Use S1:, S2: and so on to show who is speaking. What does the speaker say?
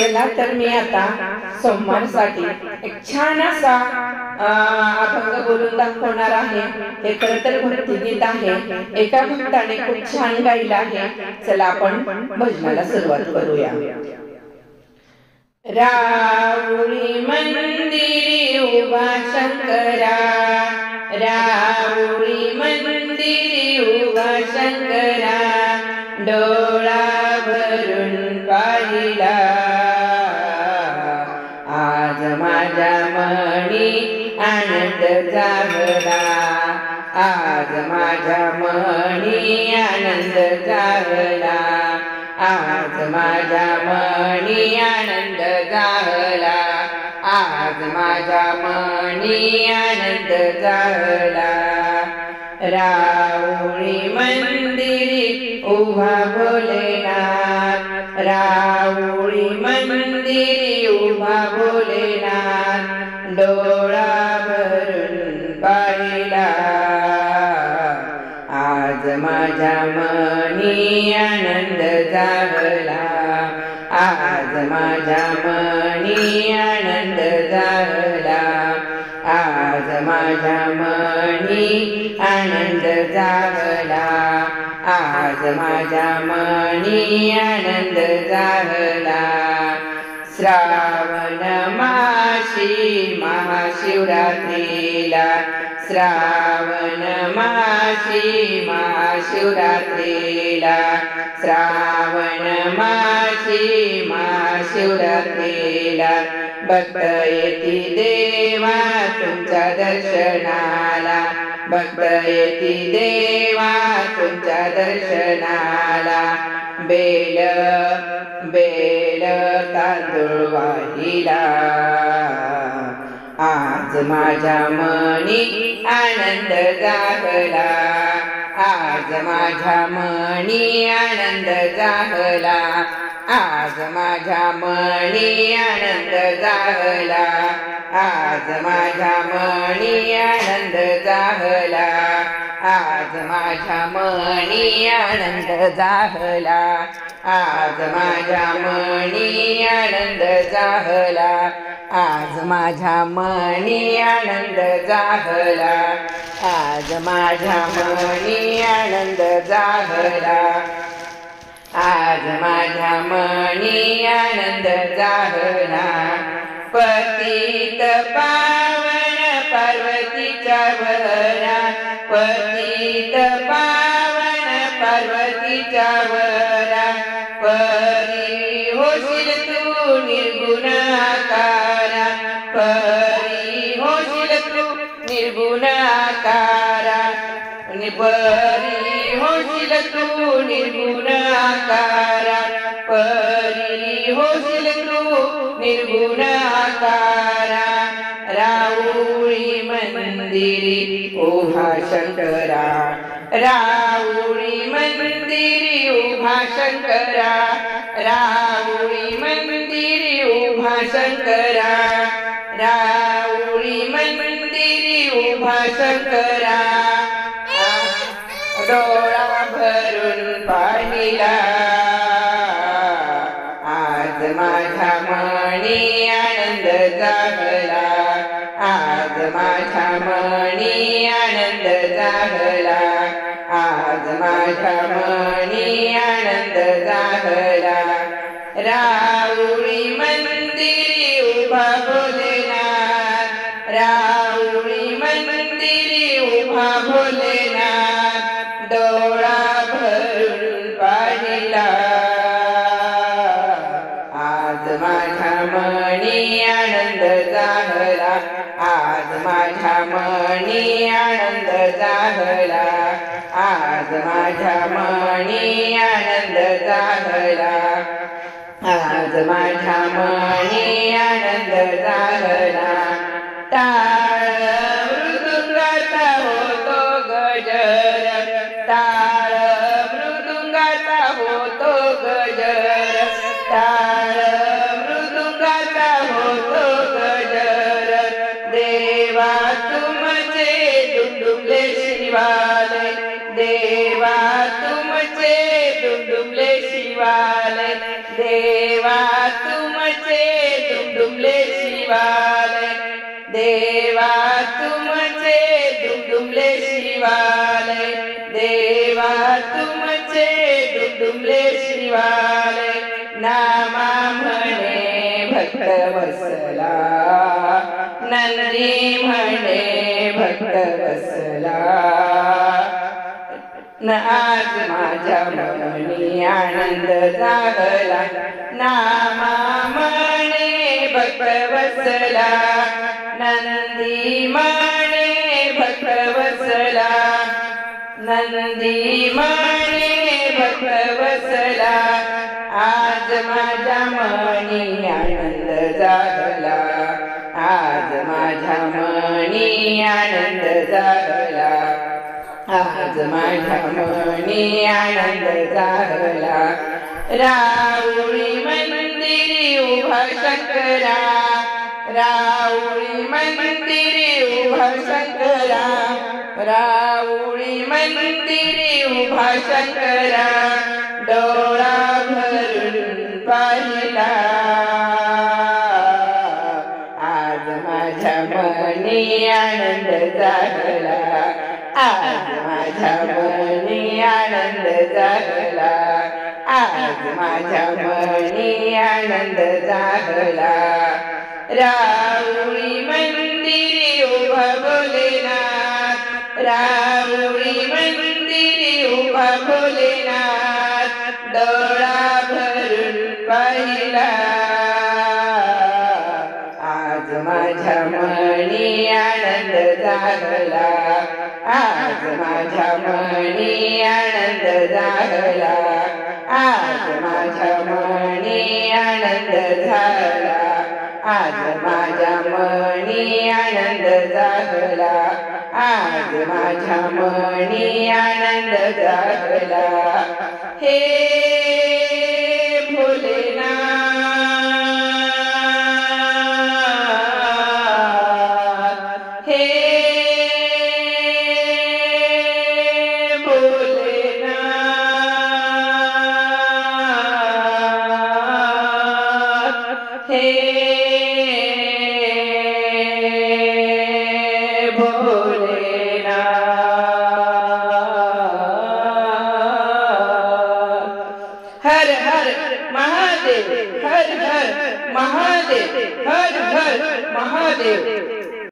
S1: चला तर मी आता सोमवारसाठी एक छान असा अभंग बोलून दाखवणार आहे। हे खरं तर भक्तिगीत आहे। एका भक्ताने खूप छान गायलं आहे। चला आपण भजनाला सुरुवात करूया। राऊळी मंदिरी उभा शंकरा, राऊळी मंदिरी उभा शंकरा, डोळा भरून पाहिला आज माझ्या मनी आनंद जागला, आज माझ्या मनी आनंद जागला, आज माझ्या मनी आनंद जागला, आज माझ्या मनी आनंद जागला। राऊळी मंदिरी उभा भोलेनाथ, राऊळी मंदिरी उभा भोलेनाथ, डोळा भरून पाहिला आज माझ्या मनी आनंद जागला, आज माझ्या मनी आनंद जागला, आज माझ्या मनी आनंद जागला, आज माझ्या मनी आनंद जागला। श्रावण मासी महाशिवरात्रीला, श्रावण मासी महाशिवरात्रीला, श्रावण मासी महाशिवरात्रीला, भक्त येती देवा तुमच्या दर्शनाला, भक्त येती देवा तुमच्या दर्शनाला, बेल बेल तांदूळ वाहिला आज माझ्या मनी आनंद जागला, आज माझ्या मनी आनंद जागला, आज माझ्या मनी आनंद जागला, आज माझ्या मनी आनंद जागला, आज माझ्या मनी आनंद जागला, आज माझ्या मनी आनंद जागला, आज माझ्या मनी आनंद जागला, आज माझ्या मनी आनंद जागला, आज माझ्या मनी आनंद जागला। पतित पावन पार्वतीच्या वरा, पतित पावन पार्वतीच्या वरा, परी होशील तू निर्गुण आकारा, परी होशील तू निर्गुण आकारा, परी होशील तू निर्गुण आकारा, परी होशील तू निर्गुण आकारा। राऊळी मंदिरी उभा शंकरा, राऊळी मंदिरी उभा शंकरा, राऊळी मंदिरी उभा शंकरा, राऊळी मंदिरी उभा शंकरा, डोळा भरून पाहिला आज माझ्या मनी आनंद जागला, आज माझ्या मनी आनंद जागला, आज माझ्या मनी आनंद जागला। राऊळी मंदिरी उभा भोलेनाथ, राऊळी मंदिरी उभा भोलेनाथ, डोळा भरून पाहिला आज माझ्या मनी आनंद जागला, आज माझ्या मनी आनंद जागला, आज माझ्या मनी आनंद जागला, आज माझ्या मनी आनंद जागला। टाळ मृदुंगाचा होतो गजर, टाळ मृदुंगाचा होतो गजर, टाळ मृदुंगाचा होतो गजर, देवा तुमचे दुमदुमले शिवालय, देवा तुमचे दुमदुमले शिवालय, देवा तुम तुमचे दुमदुमले शिवालय, देवा तुमचे दुमदुमले शिवालय, देवा तुमचे दुमदुमले शिवालय. नामा म्हणे भक्त वसला, नंदी म्हणे भक्त वसला. आज माझ्या मनी आनंद जागला, नामा म्हणे भक्त वसला, नंदी म्हणे भक्त वसला, नंदी म्हणे भक्त वसला. आज माझ्या मनी आनंद जागला, आज माझ्या मनी आनंद जागला, आज माझ्या मनी आनंद जागला. राऊळी मंदिरी उभा शंकरा, राऊळी मंदिरी उभा शंकरा, राऊळी मंदिरी उभा शंकरा. डोळा भरून पाहिला, आज माझ्या मनी आनंद जागला, आज माझ्या मनी आनंद जागला, आज माझ्या मनी आनंद जागला. राऊळी मंदिरी उभा भोलेनाथ, राऊळी मंदिरी उभा भोलेनाथ. डोळा भरून पाहिला, आज माझ्या मनी आनंद जागला, आज माझ्या मनी आनंद जागला, आज माझ्या मनी आनंद झाला, आज माझ्या मनी आनंद जागला, आज माझ्या मनी आनंद जागला. हे भोलेनाथ, हे भोलेनाथ, हे भोलेनाथ. हर हर महादेव, हर हर महादेव, हर हर महादेव.